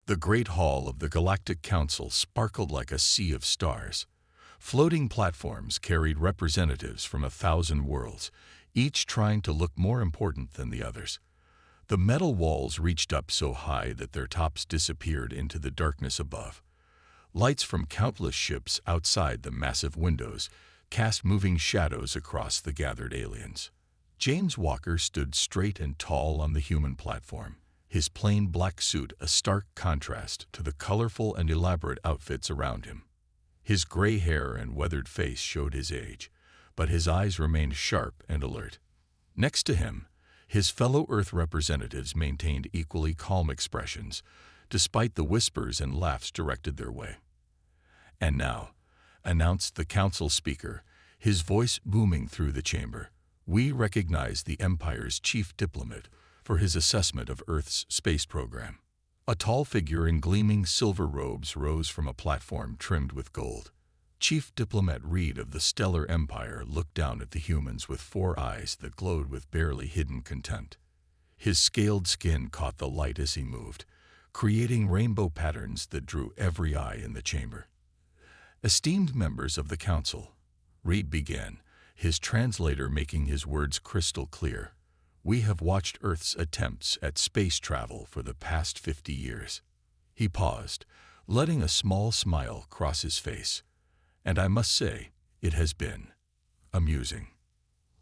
The great hall of the Galactic Council sparkled like a sea of stars. Floating platforms carried representatives from 1,000 worlds, each trying to look more important than the others. The metal walls reached up so high that their tops disappeared into the darkness above. Lights from countless ships outside the massive windows cast moving shadows across the gathered aliens. James Walker stood straight and tall on the human platform, his plain black suit a stark contrast to the colorful and elaborate outfits around him. His gray hair and weathered face showed his age, but his eyes remained sharp and alert. Next to him, his fellow Earth representatives maintained equally calm expressions, despite the whispers and laughs directed their way. "And now," announced the council speaker, his voice booming through the chamber, "we recognize the Empire's chief diplomat for his assessment of Earth's space program." A tall figure in gleaming silver robes rose from a platform trimmed with gold. Chief Diplomat Reed of the Stellar Empire looked down at the humans with 4 eyes that glowed with barely hidden contempt. His scaled skin caught the light as he moved, creating rainbow patterns that drew every eye in the chamber. "Esteemed members of the council," Reed began, his translator making his words crystal clear, "we have watched Earth's attempts at space travel for the past 50 years. He paused, letting a small smile cross his face. "And I must say, it has been amusing."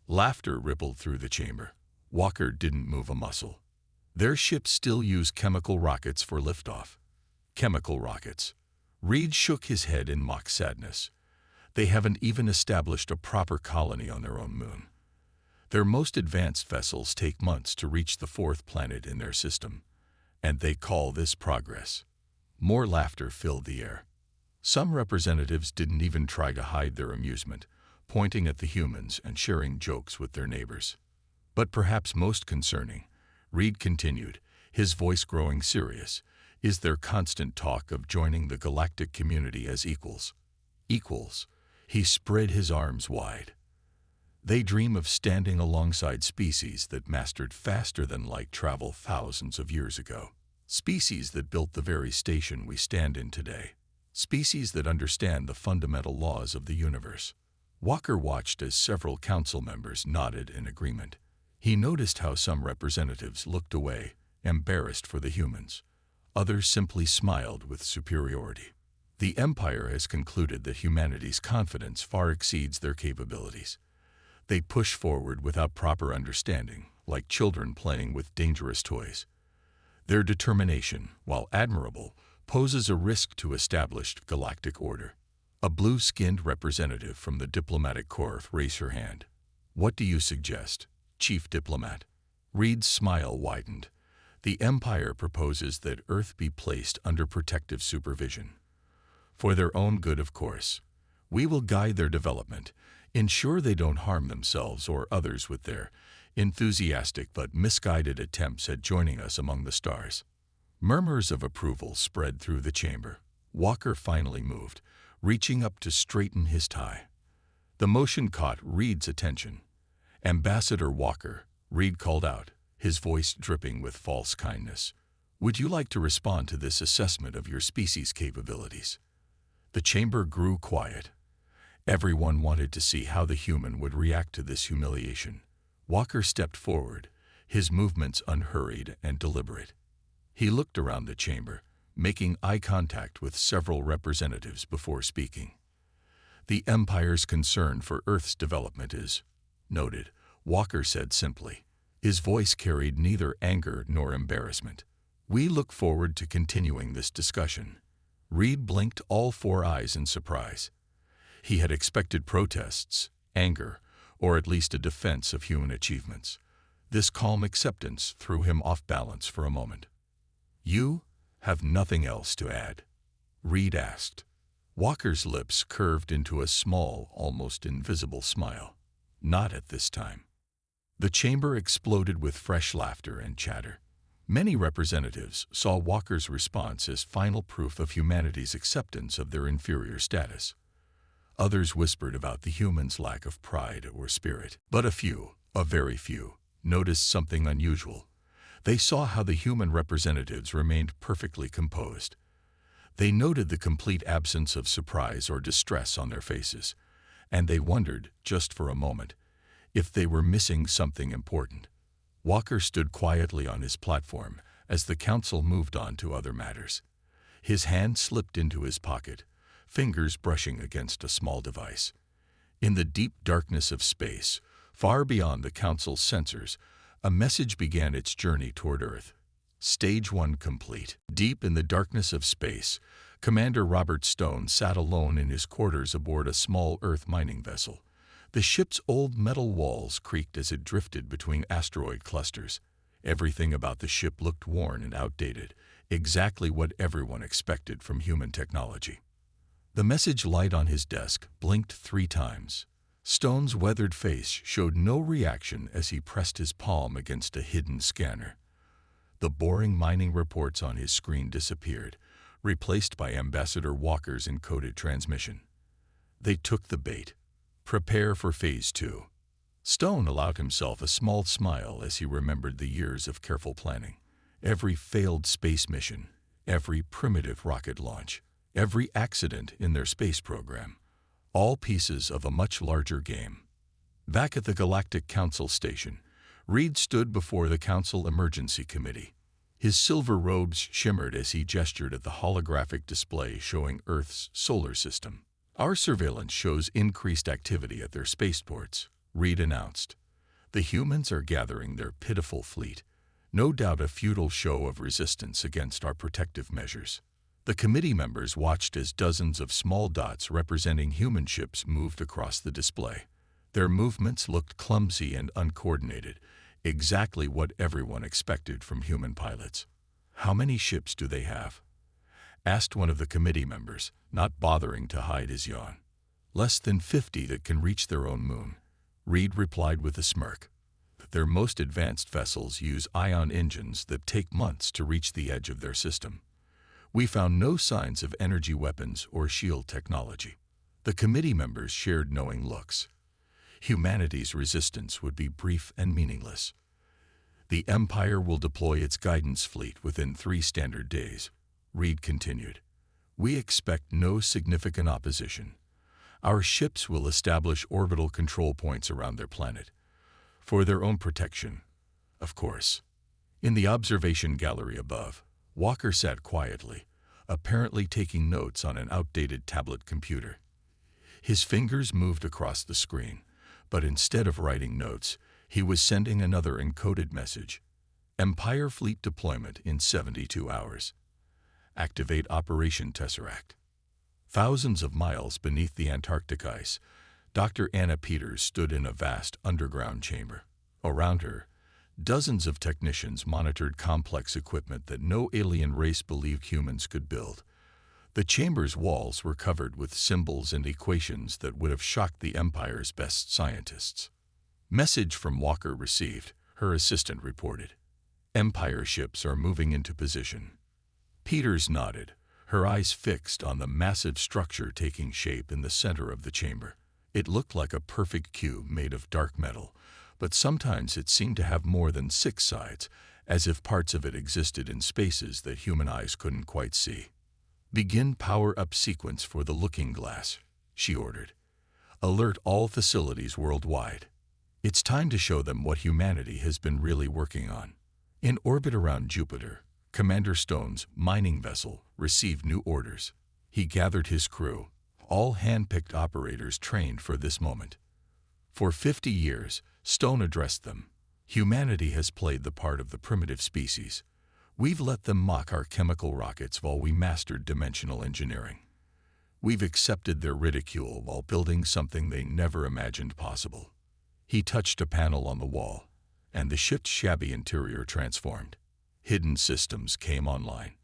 Laughter rippled through the chamber. Walker didn't move a muscle. "Their ships still use chemical rockets for liftoff." Chemical rockets. Reed shook his head in mock sadness. "They haven't even established a proper colony on their own moon. Their most advanced vessels take months to reach the 4th planet in their system, and they call this progress." More laughter filled the air. Some representatives didn't even try to hide their amusement, pointing at the humans and sharing jokes with their neighbors. "But perhaps most concerning," Reed continued, his voice growing serious, "is their constant talk of joining the galactic community as equals." Equals. He spread his arms wide. "They dream of standing alongside species that mastered faster-than-light travel thousands of years ago. Species that built the very station we stand in today. Species that understand the fundamental laws of the universe." Walker watched as several council members nodded in agreement. He noticed how some representatives looked away, embarrassed for the humans. Others simply smiled with superiority. "The Empire has concluded that humanity's confidence far exceeds their capabilities. They push forward without proper understanding, like children playing with dangerous toys. Their determination, while admirable, poses a risk to established galactic order." A blue-skinned representative from the diplomatic corps raised her hand. "What do you suggest, Chief Diplomat?" Reed's smile widened. "The Empire proposes that Earth be placed under protective supervision. For their own good, of course. We will guide their development, ensure they don't harm themselves or others with their enthusiastic but misguided attempts at joining us among the stars." Murmurs of approval spread through the chamber. Walker finally moved, reaching up to straighten his tie. The motion caught Reed's attention. "Ambassador Walker," Reed called out, his voice dripping with false kindness, "would you like to respond to this assessment of your species' capabilities?" The chamber grew quiet. Everyone wanted to see how the human would react to this humiliation. Walker stepped forward, his movements unhurried and deliberate. He looked around the chamber, making eye contact with several representatives before speaking. "The Empire's concern for Earth's development is noted," Walker said simply. His voice carried neither anger nor embarrassment. "We look forward to continuing this discussion." Reed blinked all 4 eyes in surprise. He had expected protests, anger, or at least a defense of human achievements. This calm acceptance threw him off balance for a moment. "You have nothing else to add?" Reed asked. Walker's lips curved into a small, almost invisible smile. "Not at this time." The chamber exploded with fresh laughter and chatter. Many representatives saw Walker's response as final proof of humanity's acceptance of their inferior status. Others whispered about the humans' lack of pride or spirit. But a few, a very few, noticed something unusual. They saw how the human representatives remained perfectly composed. They noted the complete absence of surprise or distress on their faces, and they wondered, just for a moment, if they were missing something important. Walker stood quietly on his platform as the council moved on to other matters. His hand slipped into his pocket, fingers brushing against a small device. In the deep darkness of space, far beyond the council's sensors, a message began its journey toward Earth. Stage 1 complete. Deep in the darkness of space, Commander Robert Stone sat alone in his quarters aboard a small Earth mining vessel. The ship's old metal walls creaked as it drifted between asteroid clusters. Everything about the ship looked worn and outdated, exactly what everyone expected from human technology. The message light on his desk blinked 3 times. Stone's weathered face showed no reaction as he pressed his palm against a hidden scanner. The boring mining reports on his screen disappeared, replaced by Ambassador Walker's encoded transmission. They took the bait. Prepare for Phase 2. Stone allowed himself a small smile as he remembered the years of careful planning. Every failed space mission, every primitive rocket launch, every accident in their space program, all pieces of a much larger game. Back at the Galactic Council station, Reed stood before the Council Emergency Committee. His silver robes shimmered as he gestured at the holographic display showing Earth's solar system. Our surveillance shows increased activity at their spaceports, Reed announced. The humans are gathering their pitiful fleet, no doubt a futile show of resistance against our protective measures. The committee members watched as dozens of small dots representing human ships moved across the display. Their movements looked clumsy and uncoordinated, exactly what everyone expected from human pilots. "How many ships do they have?" asked one of the committee members, not bothering to hide his yawn. "Less than 50 that can reach their own moon," Reed replied with a smirk. "Their most advanced vessels use ion engines that take months to reach the edge of their system. We found no signs of energy weapons or shield technology." The committee members shared knowing looks. Humanity's resistance would be brief and meaningless. "The Empire will deploy its guidance fleet within 3 standard days," Reed continued. "We expect no significant opposition. Our ships will establish orbital control points around their planet. For their own protection, of course." In the observation gallery above, Walker sat quietly, apparently taking notes on an outdated tablet computer. His fingers moved across the screen, but instead of writing notes, he was sending another encoded message. "Empire fleet deployment in 72 hours. Activate Operation Tesseract." Thousands of miles beneath the Antarctic ice, Dr. Anna Peters stood in a vast underground chamber. Around her, dozens of technicians monitored complex equipment that no alien race believed humans could build. The chamber's walls were covered with symbols and equations that would have shocked the Empire's best scientists. "Message from Walker received," her assistant reported. "Empire ships are moving into position." Peters nodded, her eyes fixed on the massive structure taking shape in the center of the chamber. It looked like a perfect cube made of dark metal, but sometimes it seemed to have more than 6 sides, as if parts of it existed in spaces that human eyes couldn't quite see. "Begin power-up sequence for the looking glass," she ordered. "Alert all facilities worldwide. It's time to show them what humanity has been really working on." In orbit around Jupiter, Commander Stone's mining vessel received new orders. He gathered his crew, all hand-picked operators trained for this moment. For 50 years, Stone addressed them. "Humanity has played the part of the primitive species. We've let them mock our chemical rockets while we mastered dimensional engineering. We've accepted their ridicule while building something they never imagined possible." He touched a panel on the wall, and the ship's shabby interior transformed. Hidden systems came online.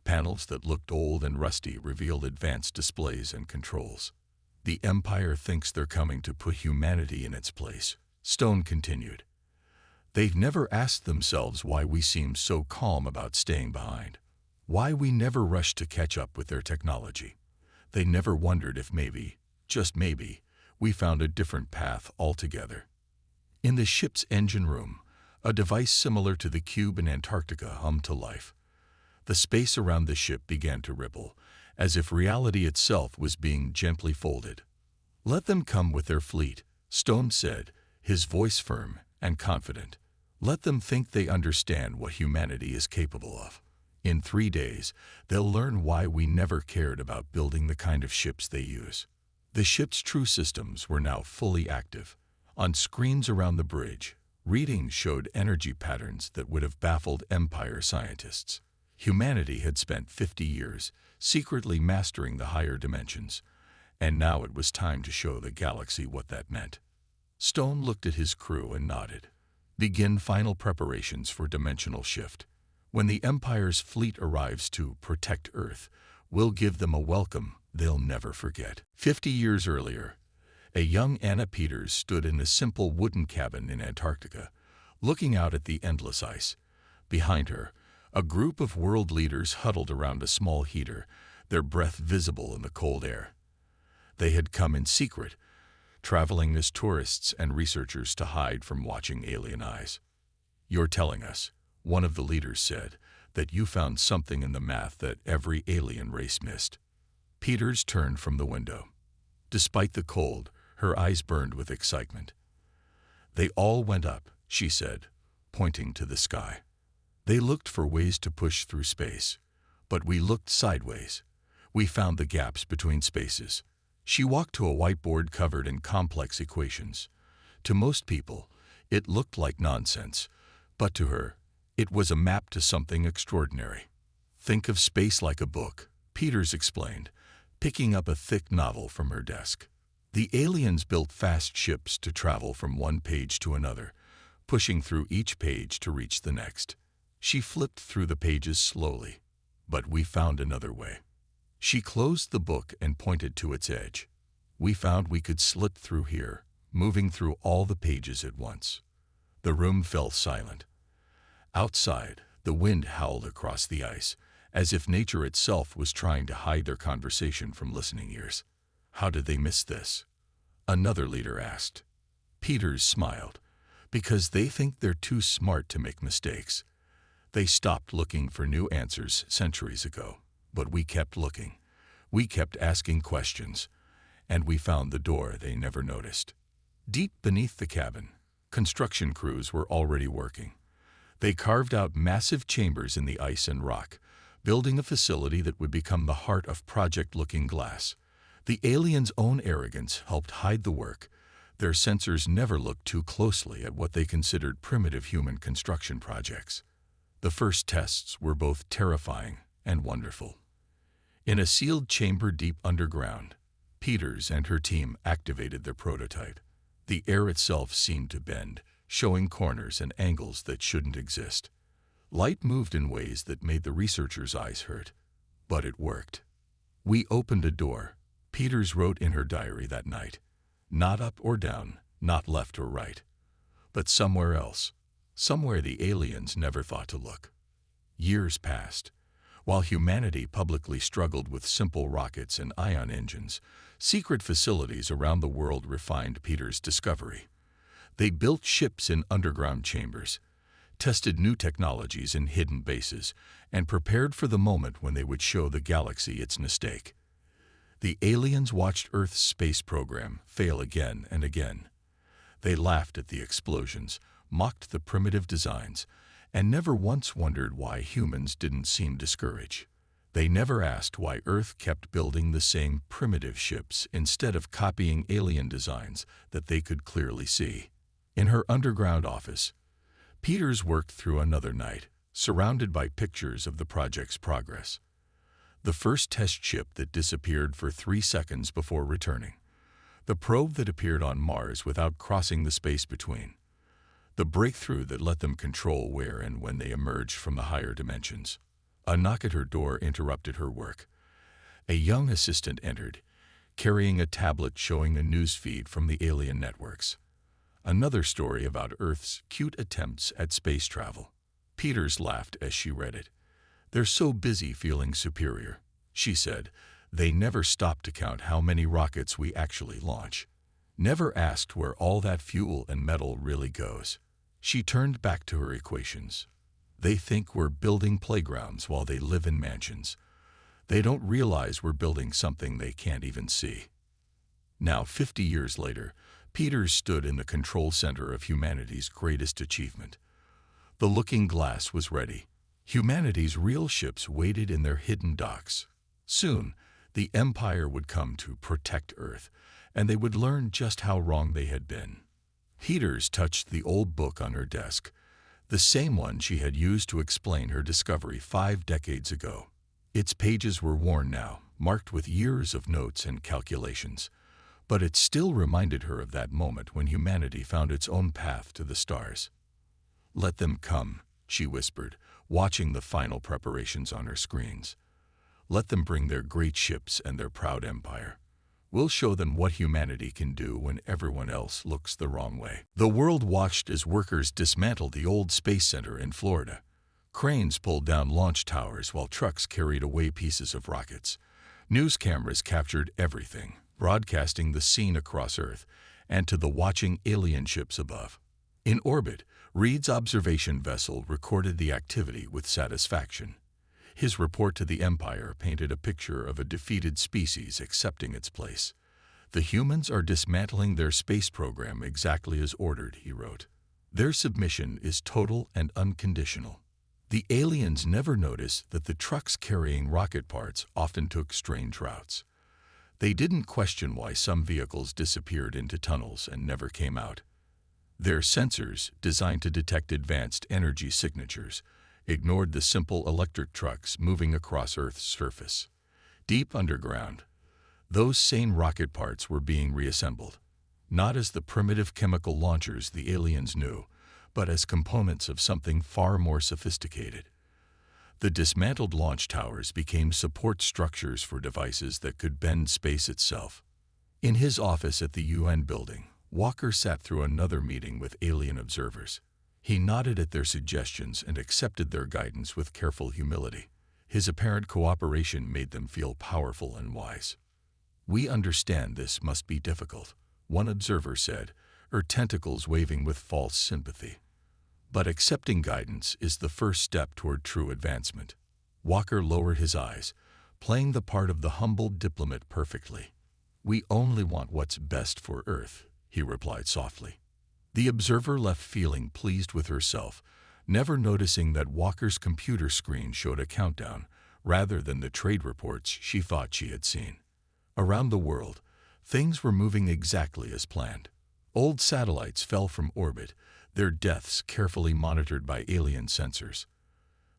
Panels that looked old and rusty revealed advanced displays and controls. "The Empire thinks they're coming to put humanity in its place," Stone continued. "They've never asked themselves why we seem so calm about staying behind, why we never rush to catch up with their technology. They never wondered if maybe, just maybe, we found a different path altogether." In the ship's engine room, A device similar to the cube in Antarctica hummed to life. The space around the ship began to ripple, as if reality itself was being gently folded. "Let them come with their fleet," Stone said, his voice firm and confident. "Let them think they understand what humanity is capable of. In 3 days, they'll learn why we never cared about building the kind of ships they use." The ship's true systems were now fully active. On screens around the bridge, readings showed energy patterns that would have baffled Empire scientists. Humanity had spent 50 years secretly mastering the higher dimensions, and now it was time to show the galaxy what that meant. Stone looked at his crew and nodded. "Begin final preparations for dimensional shift. When the Empire's fleet arrives to protect Earth, we'll give them a welcome they'll never forget." 50 years earlier, a young Anna Peters stood in a simple wooden cabin in Antarctica, looking out at the endless ice. Behind her, a group of world leaders huddled around a small heater, their breath visible in the cold air. They had come in secret, traveling as tourists and researchers to hide from watching alien eyes. "You're telling us," one of the leaders said, "that you found something in the math that every alien race missed." Peters turned from the window. Despite the cold, her eyes burned with excitement. "They all went up," she said, pointing to the sky. "They looked for ways to push through space, but we looked sideways. We found the gaps between spaces." She walked to a whiteboard covered in complex equations. To most people, it looked like nonsense, but to her, it was a map to something extraordinary. "Think of space like a book," Peters explained, picking up a thick novel from her desk. "The aliens built fast ships to travel from one page to another, pushing through each page to reach the next." She flipped through the pages slowly. "But we found another way." She closed the book and pointed to its edge. "We found we could slip through here, moving through all the pages at once." The room fell silent. Outside, the wind howled across the ice, as if nature itself was trying to hide their conversation from listening ears. "How did they miss this?" another leader asked. Peters smiled. "Because they think they're too smart to make mistakes. They stopped looking for new answers centuries ago. But we kept looking. We kept asking questions, and we found the door they never noticed." Deep beneath the cabin, construction crews were already working. They carved out massive chambers in the ice and rock, building a facility that would become the heart of Project Looking Glass. The aliens' own arrogance helped hide the work. Their sensors never looked too closely at what they considered primitive human construction projects. The first tests were both terrifying and wonderful. In a sealed chamber deep underground, Peters and her team activated their prototype. The air itself seemed to bend, showing corners and angles that shouldn't exist. Light moved in ways that made the researchers' eyes hurt, but it worked. "We opened a door," Peters wrote in her diary that night. "Not up or down, not left or right, but somewhere else, somewhere the aliens never thought to look." Years passed. While humanity publicly struggled with simple rockets and ion engines, secret facilities around the world refined Peters' discovery. They built ships in underground chambers, tested new technologies in hidden bases, and prepared for the moment when they would show the galaxy its mistake. The aliens watched Earth's space program fail again and again. They laughed at the explosions, mocked the primitive designs, and never once wondered why humans didn't seem discouraged. They never asked why Earth kept building the same primitive ships instead of copying alien designs that they could clearly see. In her underground office, Peters worked through another night, surrounded by pictures of the project's progress. The first test ship that disappeared for 3 seconds before returning. The probe that appeared on Mars without crossing the space between. The breakthrough that let them control where and when they emerged from the higher dimensions. A knock at her door interrupted her work. A young assistant entered, carrying a tablet showing a news feed from the alien networks. Another story about Earth's cute attempts at space travel. Peters laughed as she read it. "They're so busy feeling superior," she said. "They never stop to count how many rockets we actually launch. Never asked where all that fuel and metal really goes." She turned back to her equations. They think we're building playgrounds while they live in mansions. They don't realize we're building something they can't even see. Now, 50 years later, Peters stood in the control center of humanity's greatest achievement. The looking glass was ready. Humanity's real ships waited in their hidden docks. Soon, the Empire would come to protect Earth, and they would learn just how wrong they had been. Peters touched the old book on her desk, the same one she had used to explain her discovery 5 decades ago. Its pages were worn now, marked with years of notes and calculations, but it still reminded her of that moment when humanity found its own path to the stars. "Let them come," she whispered, watching the final preparations on her screens. "Let them bring their great ships and their proud empire. We'll show them what humanity can do when everyone else looks the wrong way." The world watched as workers dismantled the old space center in Florida. Cranes pulled down launch towers while trucks carried away pieces of rockets. News cameras captured everything, broadcasting the scene across Earth and to the watching alien ships above. In orbit, Reed's observation vessel recorded the activity with satisfaction. His report to the Empire painted a picture of a defeated species accepting its place. "The humans are dismantling their space program exactly as ordered," he wrote. "Their submission is total and unconditional." The aliens never noticed that the trucks carrying rocket parts often took strange routes. They didn't question why some vehicles disappeared into tunnels and never came out. Their sensors, designed to detect advanced energy signatures, ignored the simple electric trucks moving across Earth's surface. Deep underground, those same rocket parts were being reassembled, not as the primitive chemical launchers the aliens knew, but as components of something far more sophisticated. The dismantled launch towers became support structures for devices that could bend space itself. In his office at the UN building, Walker sat through another meeting with alien observers. He nodded at their suggestions and accepted their guidance with careful humility. His apparent cooperation made them feel powerful and wise. "We understand this must be difficult," one observer said, her tentacles waving with false sympathy. "But accepting guidance is the first step toward true advancement." Walker lowered his eyes, playing the part of the humble diplomat perfectly. "We only want what's best for Earth," he replied softly. The observer left feeling pleased with herself, never noticing that Walker's computer screen showed a countdown rather than the trade reports she thought she had seen. Around the world, things were moving exactly as planned. Old satellites fell from orbit, their deaths carefully monitored by alien sensors.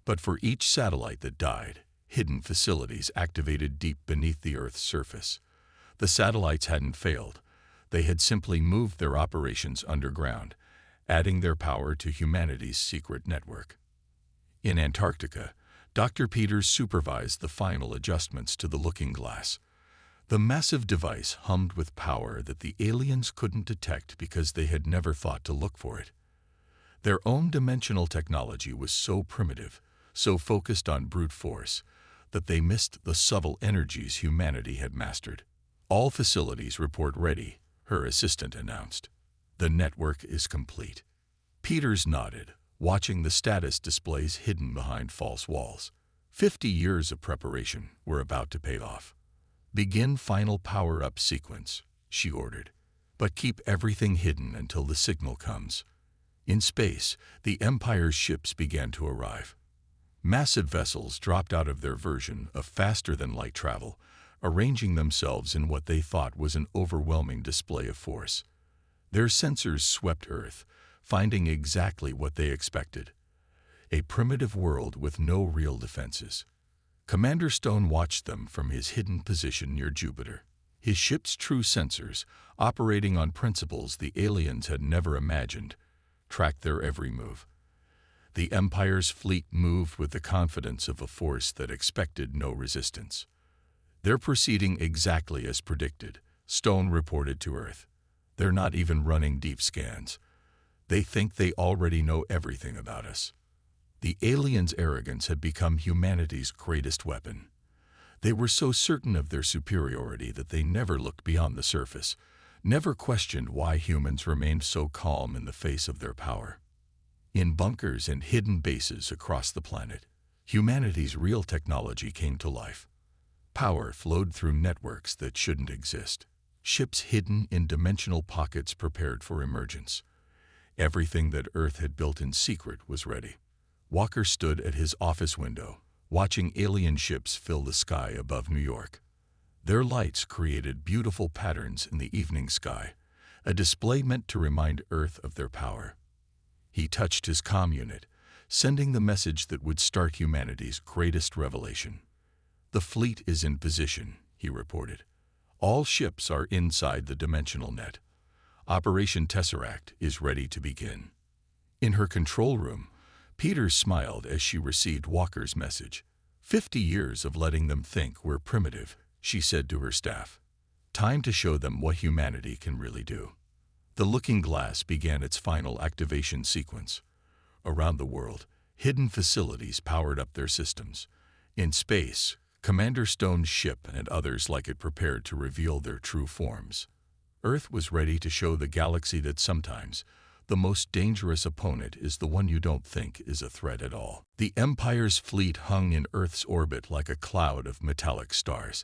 But for each satellite that died, hidden facilities activated deep beneath the Earth's surface. The satellites hadn't failed. They had simply moved their operations underground, adding their power to humanity's secret network. In Antarctica, Dr. Peters supervised the final adjustments to the looking glass. The massive device hummed with power that the aliens couldn't detect because they had never thought to look for it. Their own dimensional technology was so primitive, so focused on brute force, that they missed the subtle energies humanity had mastered. "All facilities report ready," her assistant announced. "The network is complete." Peters nodded, watching the status displays hidden behind false walls. 50 years of preparation were about to pay off. "Begin final power-up sequence," she ordered, "but keep everything hidden until the signal comes." In space, the Empire's ships began to arrive. Massive vessels dropped out of their version of faster-than-light travel, arranging themselves in what they thought was an overwhelming display of force. Their sensors swept Earth, finding exactly what they expected: a primitive world with no real defenses. Commander Stone watched them from his hidden position near Jupiter. His ship's true sensors, operating on principles the aliens had never imagined, tracked their every move. The Empire's fleet moved with the confidence of a force that expected no resistance. "They're proceeding exactly as predicted," Stone reported to Earth. "They're not even running deep scans. They think they already know everything about us." The aliens' arrogance had become humanity's greatest weapon. They were so certain of their superiority that they never looked beyond the surface, never questioned why humans remained so calm in the face of their power. In bunkers and hidden bases across the planet, humanity's real technology came to life. Power flowed through networks that shouldn't exist. Ships hidden in dimensional pockets prepared for emergence. Everything that Earth had built in secret was ready. Walker stood at his office window, watching alien ships fill the sky above New York. Their lights created beautiful patterns in the evening sky, a display meant to remind Earth of their power. He touched his comm unit, sending the message that would start humanity's greatest revelation. "The fleet is in position," he reported. "All ships are inside the dimensional net. Operation Tesseract is ready to begin." In her control room, Peters smiled as she received Walker's message. 50 years of letting them think we're primitive," she said to her staff. "Time to show them what humanity can really do." The looking glass began its final activation sequence. Around the world, hidden facilities powered up their systems. In space, Commander Stone's ship and others like it prepared to reveal their true forms. Earth was ready to show the galaxy that sometimes the most dangerous opponent is the one you don't think is a threat at all. The Empire's fleet hung in Earth's orbit like a cloud of metallic stars.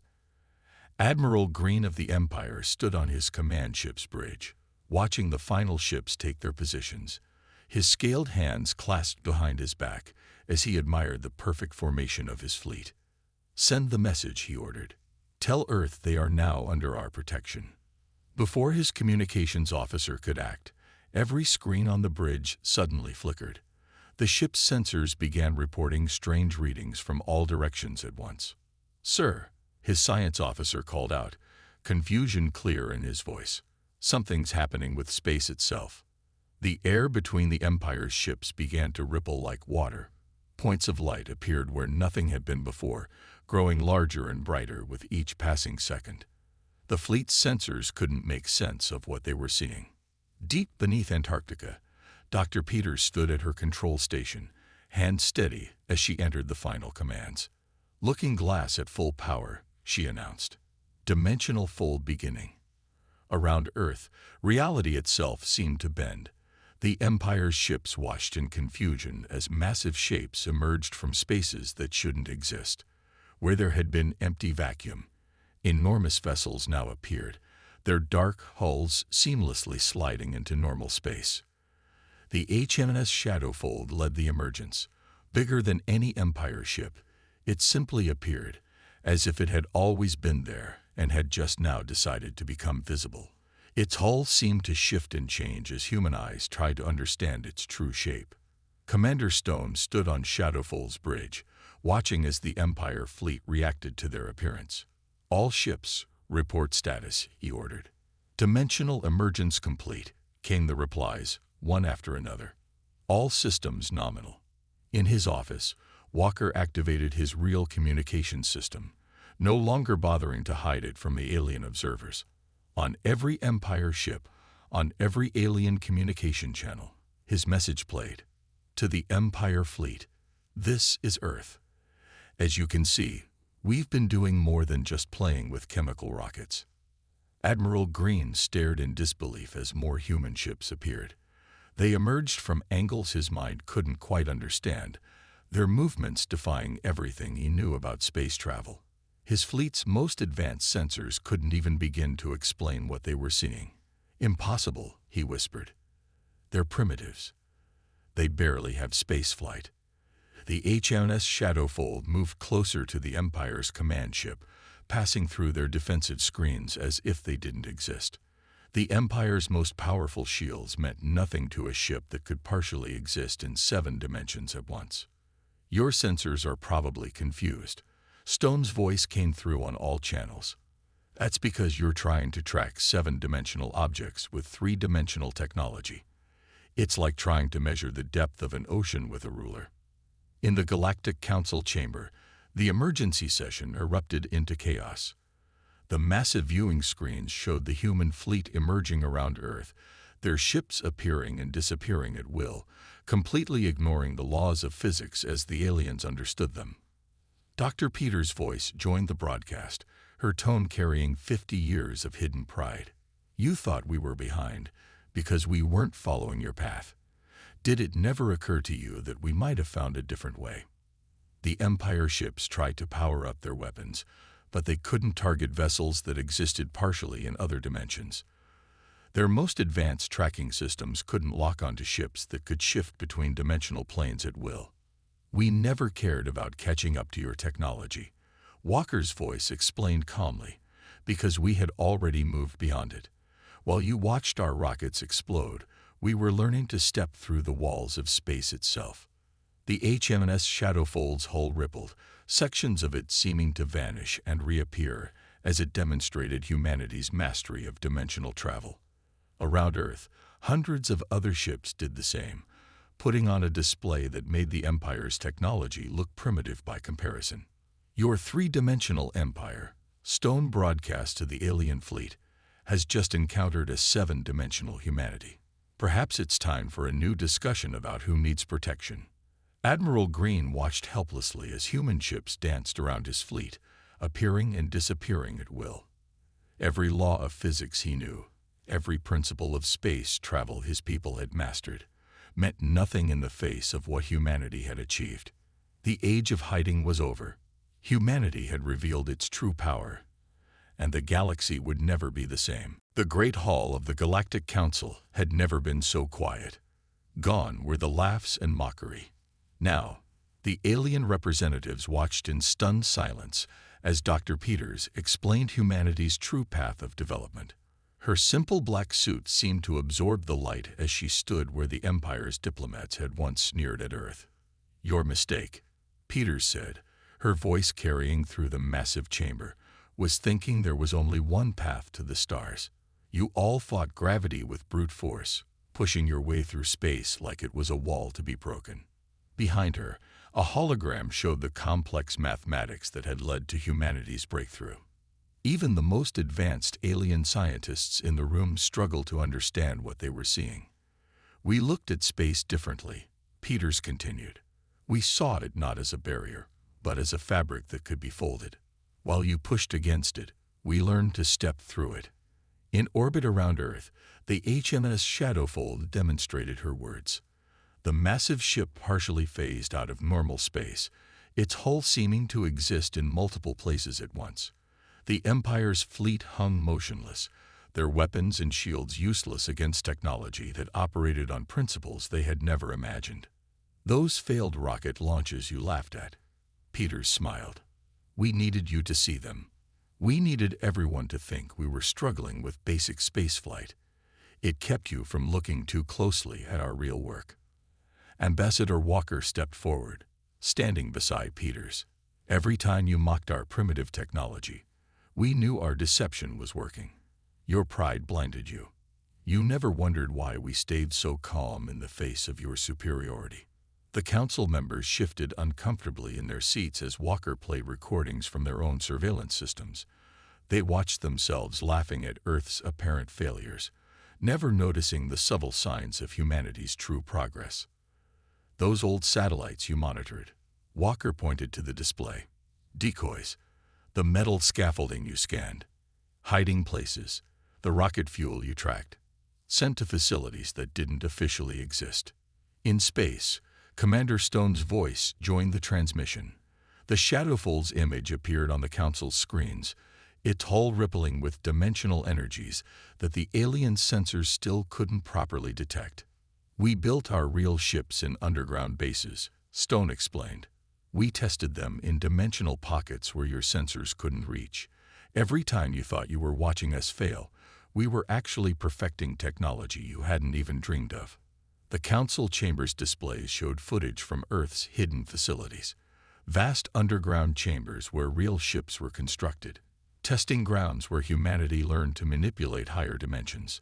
Admiral Green of the Empire stood on his command ship's bridge, watching the final ships take their positions. His scaled hands clasped behind his back as he admired the perfect formation of his fleet. "Send the message," he ordered. "Tell Earth they are now under our protection." Before his communications officer could act, every screen on the bridge suddenly flickered. The ship's sensors began reporting strange readings from all directions at once. "Sir," his science officer called out, confusion clear in his voice. "Something's happening with space itself." The air between the Empire's ships began to ripple like water. Points of light appeared where nothing had been before, growing larger and brighter with each passing second. The fleet's sensors couldn't make sense of what they were seeing. Deep beneath Antarctica, Dr. Peters stood at her control station, hand steady as she entered the final commands. "Looking glass at full power," she announced. "Dimensional fold beginning." Around Earth, reality itself seemed to bend. The Empire's ships washed in confusion as massive shapes emerged from spaces that shouldn't exist. Where there had been empty vacuum, enormous vessels now appeared, their dark hulls seamlessly sliding into normal space. The HMS Shadowfold led the emergence. Bigger than any Empire ship, it simply appeared, as if it had always been there and had just now decided to become visible. Its hull seemed to shift and change as human eyes tried to understand its true shape. Commander Stone stood on Shadowfold's bridge, watching as the Empire fleet reacted to their appearance. "All ships, report status," he ordered. "Dimensional emergence complete," came the replies, one after another. "All systems nominal." In his office, Walker activated his real communications system, no longer bothering to hide it from the alien observers. On every Empire ship, on every alien communication channel, his message played. "To the Empire fleet, this is Earth. As you can see, we've been doing more than just playing with chemical rockets." Admiral Green stared in disbelief as more human ships appeared. They emerged from angles his mind couldn't quite understand, their movements defying everything he knew about space travel. His fleet's most advanced sensors couldn't even begin to explain what they were seeing. "Impossible," he whispered. "They're primitives. They barely have space flight." The HMS Shadowfold moved closer to the Empire's command ship, passing through their defensive screens as if they didn't exist. The Empire's most powerful shields meant nothing to a ship that could partially exist in 7 dimensions at once. "Your sensors are probably confused." Stone's voice came through on all channels. "That's because you're trying to track 7-dimensional objects with 3-dimensional technology. It's like trying to measure the depth of an ocean with a ruler." In the Galactic Council chamber, the emergency session erupted into chaos. The massive viewing screens showed the human fleet emerging around Earth, their ships appearing and disappearing at will, completely ignoring the laws of physics as the aliens understood them. Dr. Peters' voice joined the broadcast, her tone carrying 50 years of hidden pride. "You thought we were behind because we weren't following your path. Did it never occur to you that we might have found a different way? The Empire ships tried to power up their weapons, but they couldn't target vessels that existed partially in other dimensions. Their most advanced tracking systems couldn't lock onto ships that could shift between dimensional planes at will. We never cared about catching up to your technology, Walker's voice explained calmly, because we had already moved beyond it. While you watched our rockets explode, we were learning to step through the walls of space itself. The HMS Shadowfold's hull rippled, sections of it seeming to vanish and reappear as it demonstrated humanity's mastery of dimensional travel. Around Earth, hundreds of other ships did the same, putting on a display that made the Empire's technology look primitive by comparison. Your three-dimensional empire, Stone broadcast to the alien fleet, has just encountered a seven-dimensional humanity. Perhaps it's time for a new discussion about who needs protection. Admiral Green watched helplessly as human ships danced around his fleet, appearing and disappearing at will. Every law of physics he knew, every principle of space travel his people had mastered, meant nothing in the face of what humanity had achieved. The age of hiding was over. Humanity had revealed its true power, and the galaxy would never be the same. The Great Hall of the Galactic Council had never been so quiet. Gone were the laughs and mockery. Now, the alien representatives watched in stunned silence as Dr. Peters explained humanity's true path of development. Her simple black suit seemed to absorb the light as she stood where the Empire's diplomats had once sneered at Earth. "Your mistake," Peters said, her voice carrying through the massive chamber, "was thinking there was only one path to the stars. You all fought gravity with brute force, pushing your way through space like it was a wall to be broken." Behind her, a hologram showed the complex mathematics that had led to humanity's breakthrough. Even the most advanced alien scientists in the room struggled to understand what they were seeing. "We looked at space differently," Peters continued. "We saw it not as a barrier, but as a fabric that could be folded. While you pushed against it, we learned to step through it." In orbit around Earth, the HMS Shadowfold demonstrated her words. The massive ship partially phased out of normal space, its hull seeming to exist in multiple places at once. The Empire's fleet hung motionless, their weapons and shields useless against technology that operated on principles they had never imagined. "Those failed rocket launches you laughed at," Peters smiled. "We needed you to see them. We needed everyone to think we were struggling with basic spaceflight. It kept you from looking too closely at our real work." Ambassador Walker stepped forward, standing beside Peters. "Every time you mocked our primitive technology, we knew our deception was working. Your pride blinded you. You never wondered why we stayed so calm in the face of your superiority." The council members shifted uncomfortably in their seats as Walker played recordings from their own surveillance systems. They watched themselves laughing at Earth's apparent failures, never noticing the subtle signs of humanity's true progress. "Those old satellites you monitored," Walker pointed to the display. "Decoys, the metal scaffolding you scanned, hiding places, the rocket fuel you tracked, sent to facilities that didn't officially exist." In space, Commander Stone's voice joined the transmission. The Shadowfold's image appeared on the council's screens, its hull rippling with dimensional energies that the alien sensors still couldn't properly detect. "We built our real ships in underground bases," Stone explained. "We tested them in dimensional pockets where your sensors couldn't reach. Every time you thought you were watching us fail, we were actually perfecting technology you hadn't even dreamed of." The council chamber's displays showed footage from Earth's hidden facilities, vast underground chambers where real ships were constructed, testing grounds where humanity learned to manipulate higher dimensions,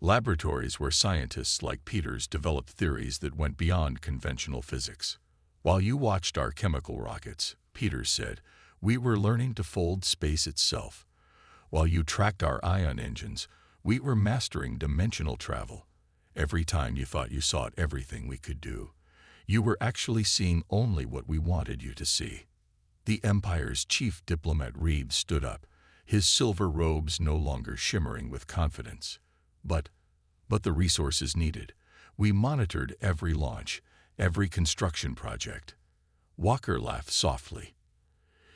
laboratories where scientists like Peters developed theories that went beyond conventional physics. "While you watched our chemical rockets," Peters said, "we were learning to fold space itself. While you tracked our ion engines, we were mastering dimensional travel. Every time you thought you saw everything we could do, you were actually seeing only what we wanted you to see." The Empire's chief diplomat Reeves stood up, his silver robes no longer shimmering with confidence. But the resources needed. We monitored every launch, every construction project. Walker laughed softly.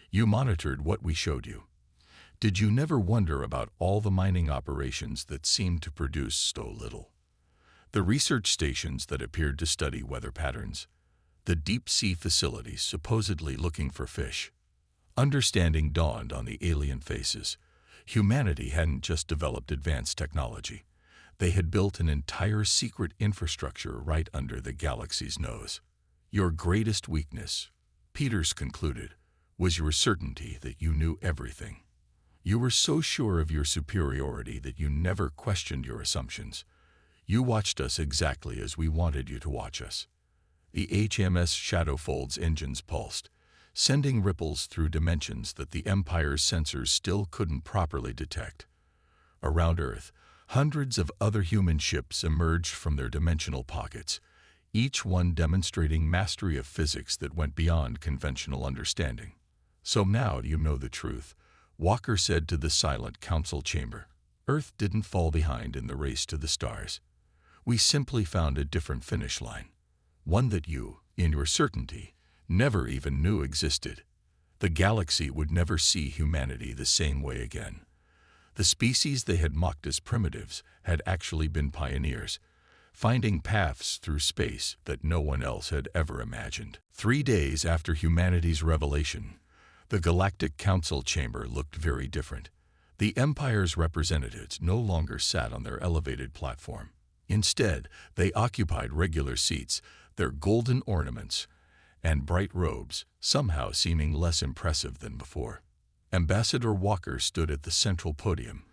You monitored what we showed you. Did you never wonder about all the mining operations that seemed to produce so little? The research stations that appeared to study weather patterns, the deep-sea facilities supposedly looking for fish. Understanding dawned on the alien faces. Humanity hadn't just developed advanced technology. They had built an entire secret infrastructure right under the galaxy's nose. Your greatest weakness, Peters concluded, was your certainty that you knew everything. You were so sure of your superiority that you never questioned your assumptions. You watched us exactly as we wanted you to watch us. The HMS Shadowfold's engines pulsed, sending ripples through dimensions that the Empire's sensors still couldn't properly detect. Around Earth, hundreds of other human ships emerged from their dimensional pockets, each one demonstrating mastery of physics that went beyond conventional understanding. So now you know the truth, Walker said to the silent council chamber. Earth didn't fall behind in the race to the stars. We simply found a different finish line, one that you, in your certainty, never even knew existed. The galaxy would never see humanity the same way again. The species they had mocked as primitives had actually been pioneers, finding paths through space that no one else had ever imagined. 3 days after humanity's revelation, the Galactic Council chamber looked very different. The Empire's representatives no longer sat on their elevated platform. Instead, they occupied regular seats, their golden ornaments and bright robes somehow seeming less impressive than before. Ambassador Walker stood at the central podium,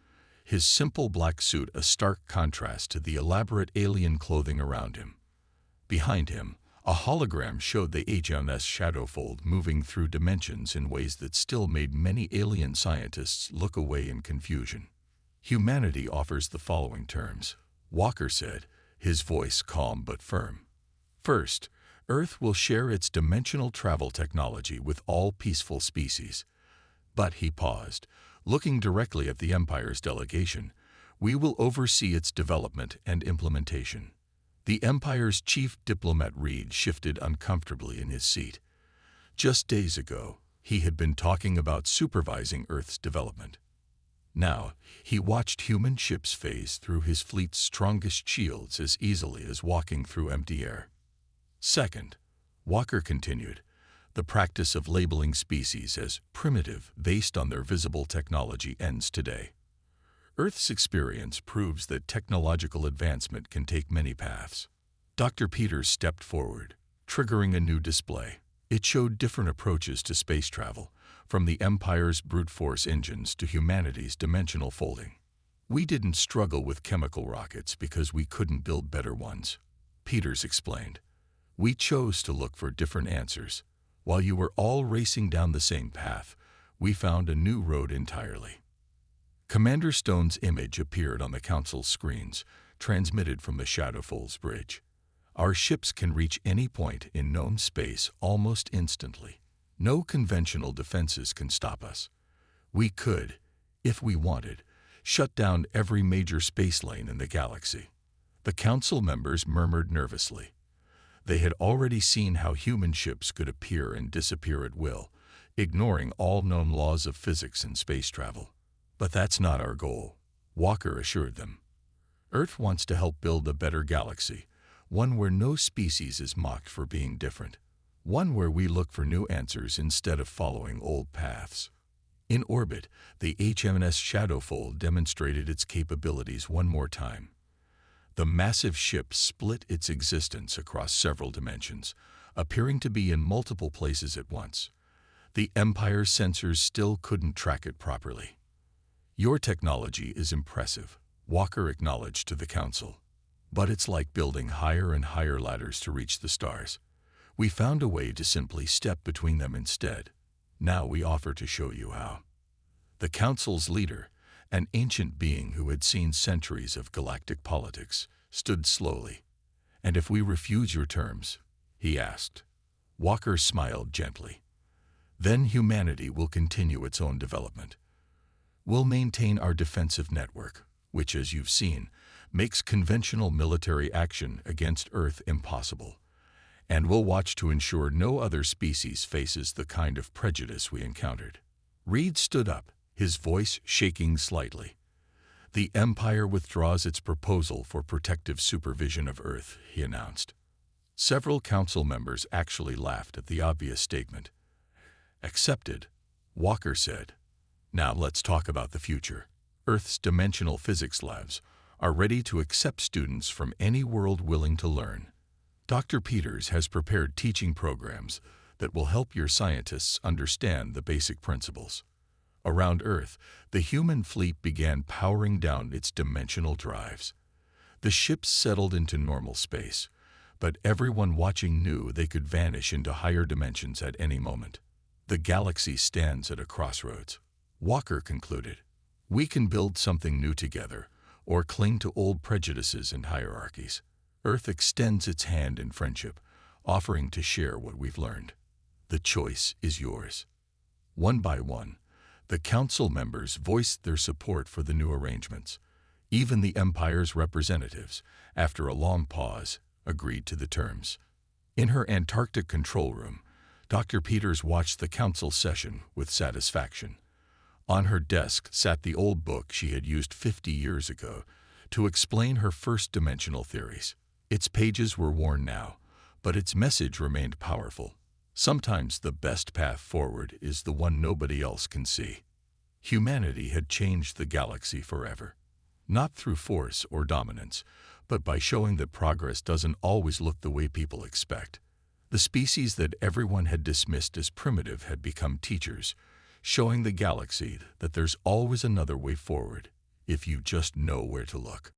his simple black suit a stark contrast to the elaborate alien clothing around him. Behind him, a hologram showed the HMS Shadowfold moving through dimensions in ways that still made many alien scientists look away in confusion. Humanity offers the following terms, Walker said, his voice calm but firm. First, Earth will share its dimensional travel technology with all peaceful species. But he paused, looking directly at the Empire's delegation. We will oversee its development and implementation. The Empire's chief diplomat Reed shifted uncomfortably in his seat. Just days ago, he had been talking about supervising Earth's development. Now, he watched human ships phase through his fleet's strongest shields as easily as walking through empty air. Second, Walker continued, the practice of labeling species as primitive based on their visible technology ends today. Earth's experience proves that technological advancement can take many paths. Dr. Peters stepped forward, triggering a new display. It showed different approaches to space travel, from the Empire's brute force engines to humanity's dimensional folding. We didn't struggle with chemical rockets because we couldn't build better ones, Peters explained. We chose to look for different answers. While you were all racing down the same path, we found a new road entirely. Commander Stone's image appeared on the Council's screens, transmitted from the Shadowfold's bridge. Our ships can reach any point in known space almost instantly. No conventional defenses can stop us. We could, if we wanted, shut down every major space lane in the galaxy. The Council members murmured nervously. They had already seen how human ships could appear and disappear at will, ignoring all known laws of physics and space travel. But that's not our goal, Walker assured them. Earth wants to help build a better galaxy, one where no species is mocked for being different, one where we look for new answers instead of following old paths. In orbit, the HMS Shadowfold demonstrated its capabilities one more time. The massive ship split its existence across several dimensions, appearing to be in multiple places at once. The Empire's sensors still couldn't track it properly. Your technology is impressive, Walker acknowledged to the Council. But it's like building higher and higher ladders to reach the stars. We found a way to simply step between them instead. Now we offer to show you how. The Council's leader, an ancient being who had seen centuries of galactic politics, stood slowly. And if we refuse your terms, he asked. Walker smiled gently. Then humanity will continue its own development. We'll maintain our defensive network, which, as you've seen, makes conventional military action against Earth impossible, and we'll watch to ensure no other species faces the kind of prejudice we encountered." Reed stood up, his voice shaking slightly. "The Empire withdraws its proposal for protective supervision of Earth," he announced. Several council members actually laughed at the obvious statement. "Accepted," Walker said. "Now let's talk about the future. Earth's dimensional physics labs are ready to accept students from any world willing to learn. Dr. Peters has prepared teaching programs that will help your scientists understand the basic principles." Around Earth, the human fleet began powering down its dimensional drives. The ships settled into normal space, but everyone watching knew they could vanish into higher dimensions at any moment. "The galaxy stands at a crossroads," Walker concluded. "We can build something new together, or cling to old prejudices and hierarchies. Earth extends its hand in friendship, offering to share what we've learned. The choice is yours." One by one, the council members voiced their support for the new arrangements. Even the Empire's representatives, after a long pause, agreed to the terms. In her Antarctic control room, Dr. Peters watched the council session with satisfaction. On her desk sat the old book she had used 50 years ago to explain her first dimensional theories. Its pages were worn now, but its message remained powerful. Sometimes the best path forward is the one nobody else can see. Humanity had changed the galaxy forever. Not through force or dominance, but by showing that progress doesn't always look the way people expect. The species that everyone had dismissed as primitive had become teachers, showing the galaxy that there's always another way forward if you just know where to look.